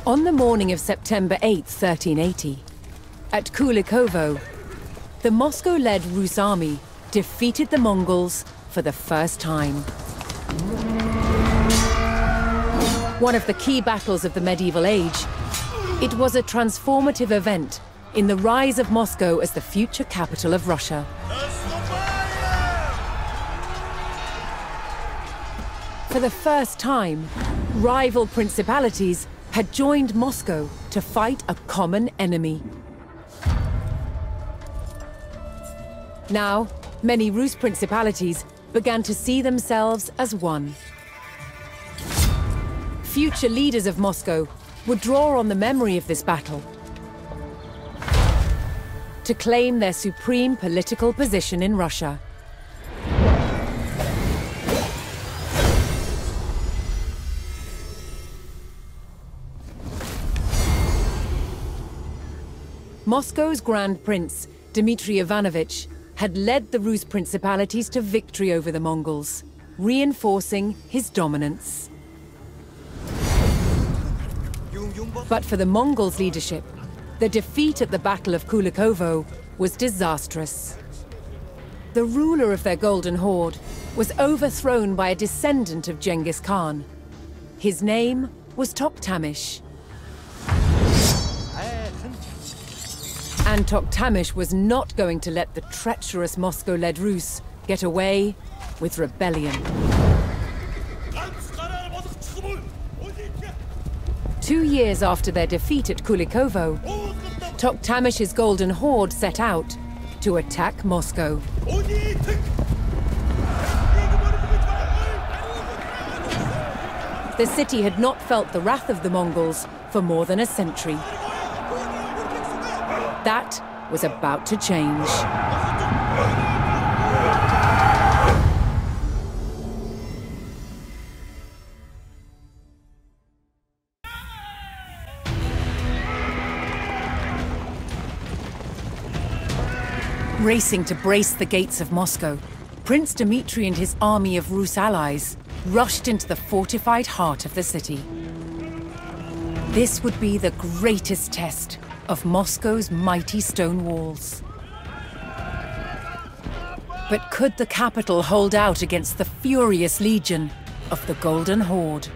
On the morning of September 8, 1380, at Kulikovo, the Moscow-led Rus army defeated the Mongols for the first time. One of the key battles of the medieval age, it was a transformative event in the rise of Moscow as the future capital of Russia. For the first time, rival principalities had joined Moscow to fight a common enemy. Now, many Rus principalities began to see themselves as one. Future leaders of Moscow would draw on the memory of this battle to claim their supreme political position in Russia. Moscow's Grand Prince, Dmitry Ivanovich, had led the Rus principalities to victory over the Mongols, reinforcing his dominance. But for the Mongols' leadership, the defeat at the Battle of Kulikovo was disastrous. The ruler of their Golden Horde was overthrown by a descendant of Genghis Khan. His name was Toktamish. And Toktamish was not going to let the treacherous Moscow-led Rus get away with rebellion. 2 years after their defeat at Kulikovo, Toktamish's Golden Horde set out to attack Moscow. The city had not felt the wrath of the Mongols for more than a century. That was about to change. Racing to brace the gates of Moscow, Prince Dmitry and his army of Rus allies rushed into the fortified heart of the city. This would be the greatest test of Moscow's mighty stone walls. But could the capital hold out against the furious legion of the Golden Horde?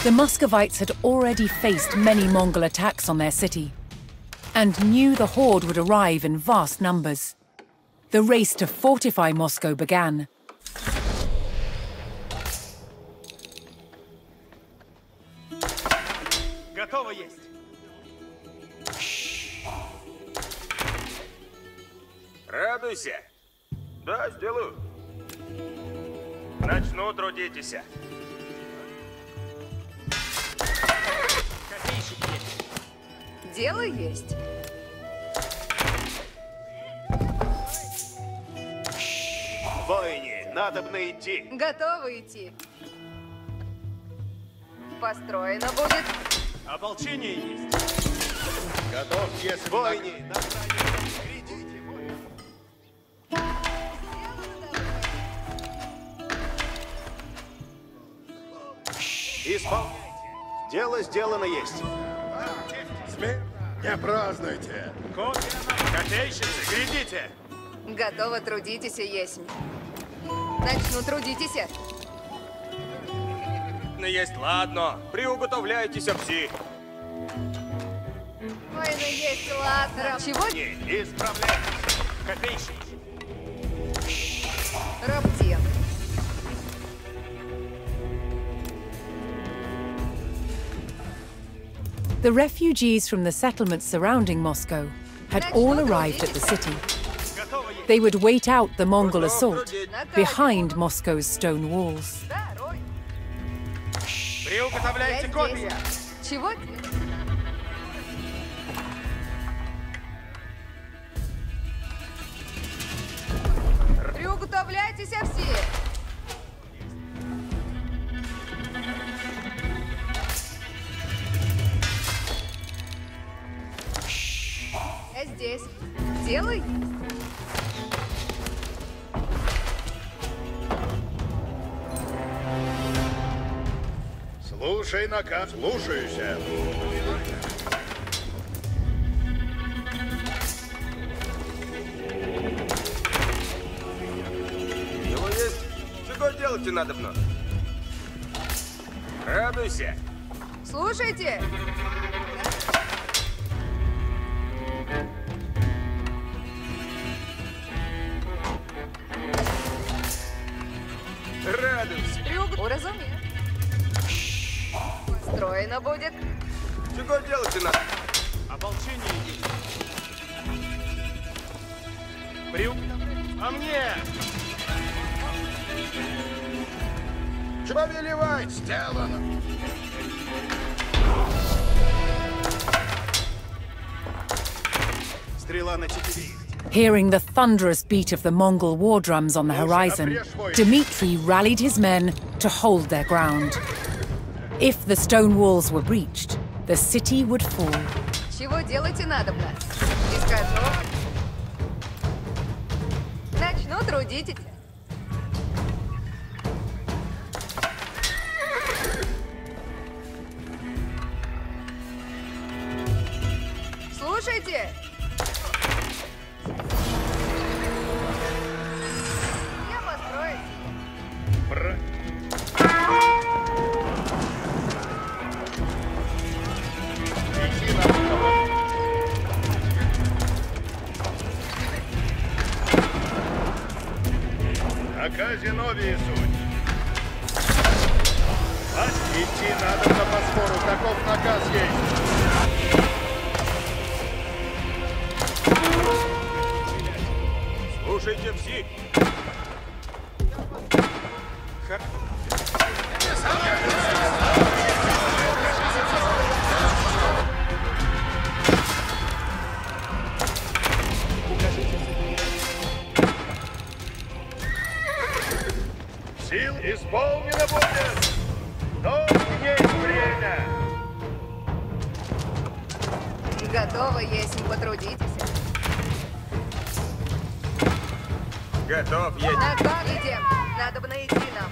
The Muscovites had already faced many Mongol attacks on their city, and knew the Horde would arrive in vast numbers. The race to fortify Moscow began. Готово есть. Радуйся. Да, сделаю. Начну трудитесь. Дело есть. Воине, надобно идти. Готовы идти. Построено будет. Ополчение есть. Готов, если... Воине, на грядите, воины. Исполняйте. Дело сделано есть. Не празднуйте. Копейщицы, глядите. Готово, трудитесь, есть. Начну, трудитесь. Есть, ладно. Приуготовляйтесь, пси. Война есть, ладно. Чего? Не, исправляйтесь. Копейщицы. Раптен. The refugees from the settlements surrounding Moscow had all arrived at the city. They would wait out the Mongol assault behind Moscow's stone walls. Приуготовляйте копья. Чего? Приуготовляйтесь все. есть. Делай. Слушай наказ, слушаюся. Его есть? Чего делать-то надо мной? Радуйся. Слушайте. Радуйся. Уразумею. Построено будет. Чего делать-то надо? Ополчение есть. А мне! Повелевай, сделано. Стрела на 4. Hearing the thunderous beat of the Mongol war drums on the horizon, Dmitry rallied his men to hold their ground. If the stone walls were breached, the city would fall. Чего делать и надобно? Не скажу. Начну трудитесь. Слушайте. Я построюсь. Иди на руководство. Наказе новее суть. Идти надо на Босфору, таков наказ есть. Слушайте все. Сил исполнено будет. Но есть время. Готово, если потрудитесь. Готов, едем. На как идем? Надо бы найти нам.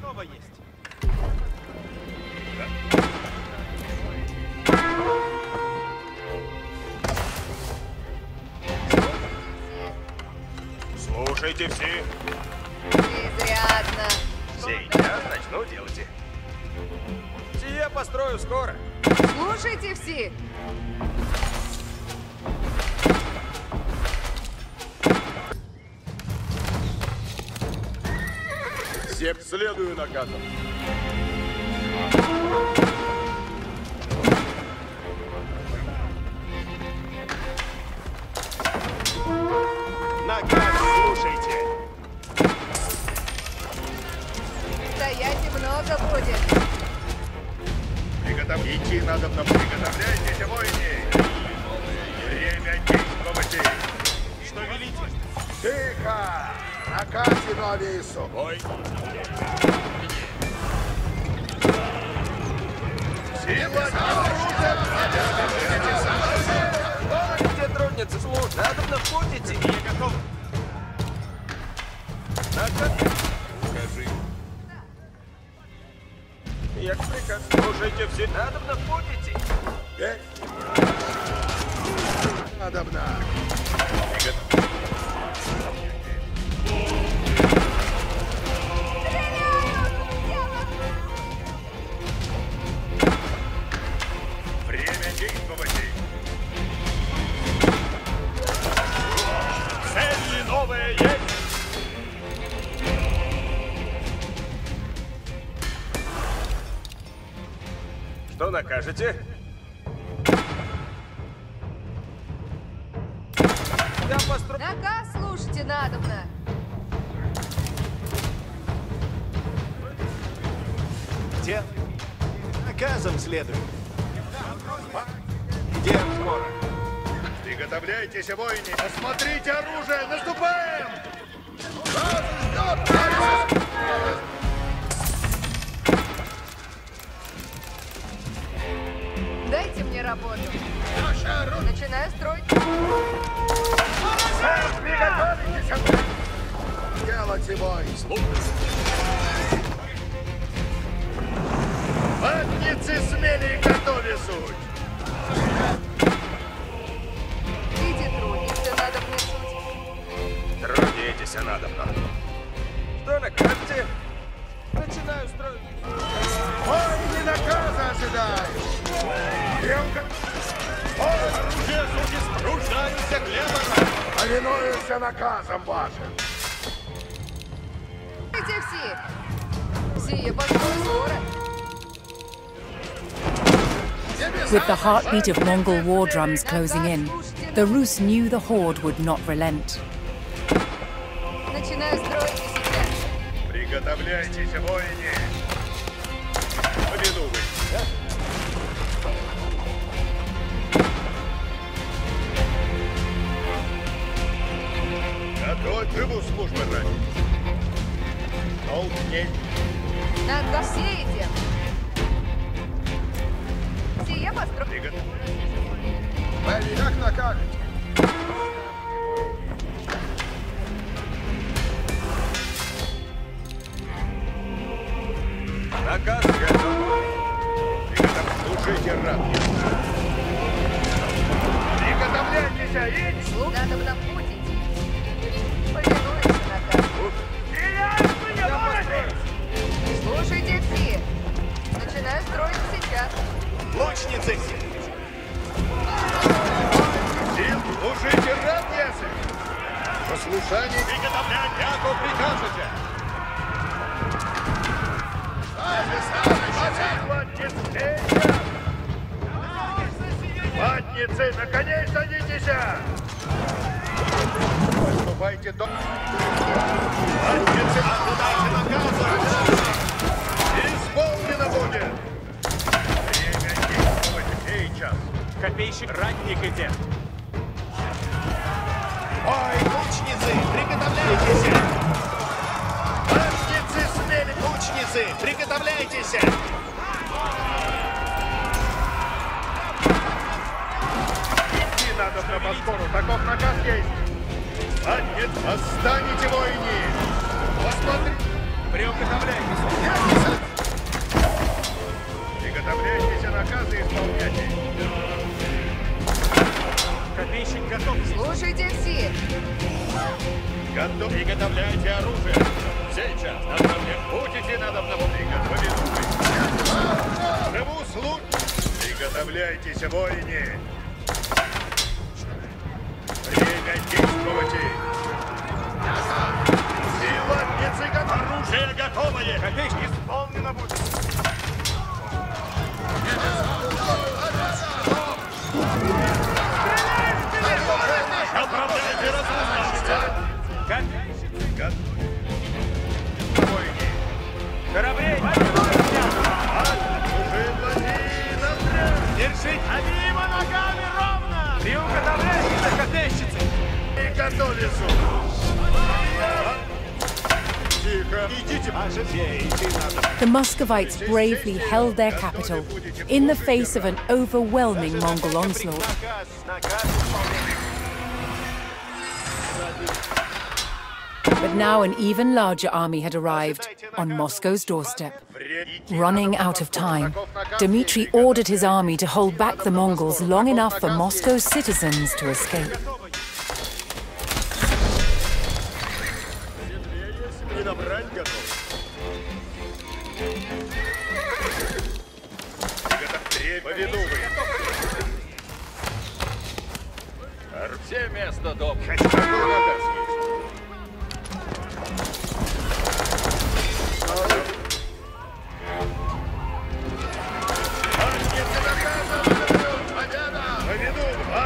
Готово есть. Слушайте все. Изрядно. Сейчас начну делать. Сие построю скоро. Слушайте все. Всем следую наказам. Наказ слушайте. Стоять много будет. Идти надо, но приготовляйтесь, воины. Время действовать. Что велите? Тихо! Наказе новее суть. Ой, Сила где трудница служит? Надо на входите. Я готов. Наказ. Скажи. Я приказ. Слушайте все. Надо на входите. надобно. Время действовать. Цели новые есть. Что накажете? Я построю. Наказ слушайте надобно. Где? Наказом следует. Идем скоро. Приготовляйтесь, воины. Посмотрите оружие. Наступаем! Дайте мне работу. Начинаю строить. Приготовитесь! Делайте бой! Ватницы смели готове суть! Иди, трудница, надо мне суть. Трудитесь, надобно. Что на карте? Начинаю строить. Ой, не наказа ожидаешь! Оружие, суки, спруждаются хлебом! Повинуюся наказом вашим! Идите все. Сие построю скоро. With the heartbeat of Mongol war drums closing in, the Rus knew the Horde would not relent. Начинаю строить и сейчас. Приготовляйтесь, воине! Поведу вы! Готовь живу службы ради! Толкней! Надо все идем. Сие построю. Как накажете? Наказ готов. Слушайте, раб. Приготовляйтесь, идите! Надо бы нам путь идти. Повинуйся наказу. Слушайте все. Начинаю строить сейчас. Лучницы! Сил, слушайте, раб, ясен! Послушание! Приготовлять, яко прикажете! Ватницы, наконец садитесь! Поступайте до... Ватницы, Ожидайте наказа! исполнено будет! Время действовать сейчас! Копейщик, ратник идет! Ой, Лучницы, приготовляйтесь! ватницы смели! Лучницы, приготовляйтесь! Идти надо на Боспору, таков наказ есть! Ватниц, восстанете, воини! Посмотри! Приготовляйтесь! Приготовляйтесь, наказы исполняйте! Копейщик готов! Слушайте все. Готов! Приготовляйте оружие! Сейчас! Направлять пути надо в Приготовить! Живу слуг! Приготовляйтесь, воини! Время действовать! Силатницы готовы! Оружие готовое! Копейщик исполнено будет! Направляйте разумно! Копейщик! Воини! Кораблей! Держите! Обеими ногами ровно! Приуготовляйтесь, копейщицы! Приготовиться! Тихо! Идите! The Muscovites bravely held their capital in the face of an overwhelming Mongol onslaught. But now an even larger army had arrived on Moscow's doorstep. Running out of time, Dmitry ordered his army to hold back the Mongols long enough for Moscow's citizens to escape. Все место дома.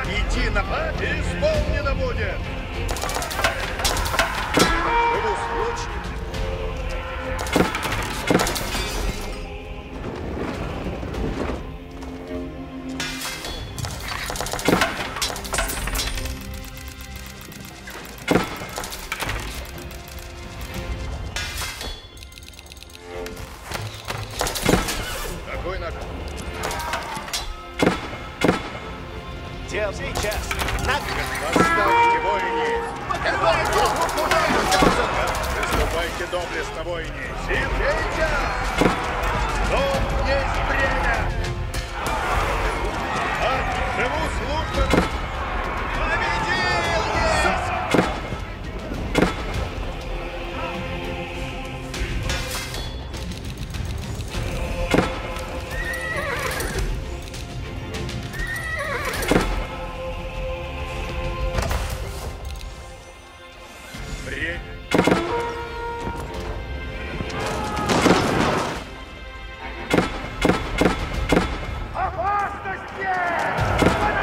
Идти на исполнено будет! Сейчас. Восстаньте, воине! Выступайте доблестно, воине! Сейчас! Дом есть время! Живу службы! Победил есть!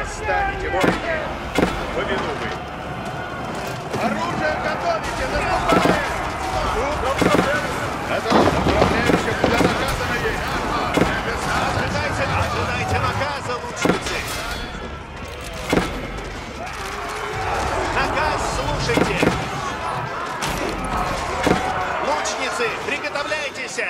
Восстаньте, воины! Повинуй! Оружие готовите! Наступаем! Направляемся куда наказано есть! Ожидайте наказа, лучницы! Наказ слушайте! Лучницы, приготовляйтесь!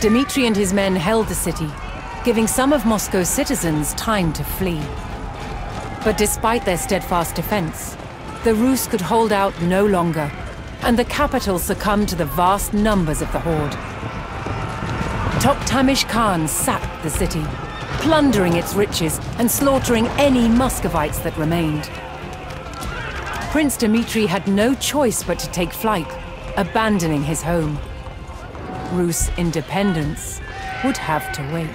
Dmitry and his men held the city, giving some of Moscow's citizens time to flee. But despite their steadfast defense, the Rus could hold out no longer, and the capital succumbed to the vast numbers of the Horde. Toktamish Khan sacked the city, plundering its riches and slaughtering any Muscovites that remained. Prince Dmitry had no choice but to take flight, abandoning his home. Rus' independence would have to wait.